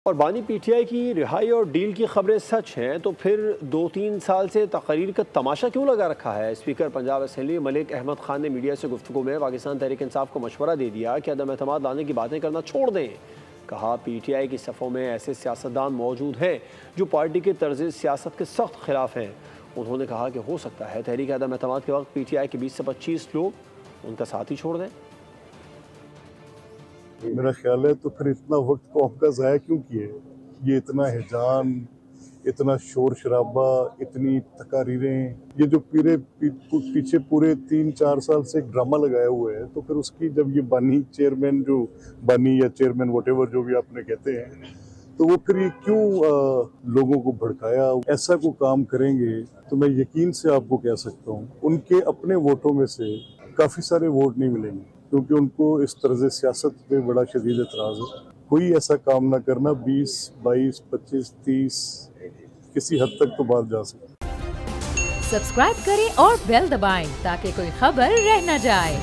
और बानी पीटीआई की रिहाई और डील की खबरें सच हैं तो फिर 2-3 साल से तकरीर का तमाशा क्यों लगा रखा है। स्पीकर पंजाब असम्बली मलिक अहमद खान ने मीडिया से गुफ्तगू में पाकिस्तान तहरीक इंसाफ को मशवरा दे दिया कि अदम एतमाद लाने की बातें करना छोड़ दें। कहा पीटीआई की सफ़ों में ऐसे सियासतदान मौजूद हैं जो पार्टी के तर्ज सियासत के सख्त खिलाफ हैं। उन्होंने कहा कि हो सकता है तहरीक अदम एतमाद के वक्त पीटीआई के 20 से 25 लोग उनका साथ ही छोड़ दें। मेरा ख्याल है तो फिर इतना वक्त को आपका ज़ाया क्यों किए। ये इतना हिजान, इतना शोर शराबा, इतनी तकारीरें, ये जो पीछे पूरे 3-4 साल से एक ड्रामा लगाया हुआ है, तो फिर उसकी जब ये बानी चेयरमैन या चेयरमैन वटेवर जो भी आपने कहते हैं, तो वो फिर ये क्यों लोगों को भड़काया। ऐसा को काम करेंगे तो मैं यकीन से आपको कह सकता हूँ उनके अपने वोटों में से काफ़ी सारे वोट नहीं मिलेंगे, क्योंकि उनको इस तरह सियासत पे बड़ा शदीद एतराज़ है। कोई ऐसा काम ना करना, 20, 22, 25, 30 किसी हद तक तो बात जा सकती। सब्सक्राइब करें और बेल दबाएं ताकि कोई खबर रह न जाए।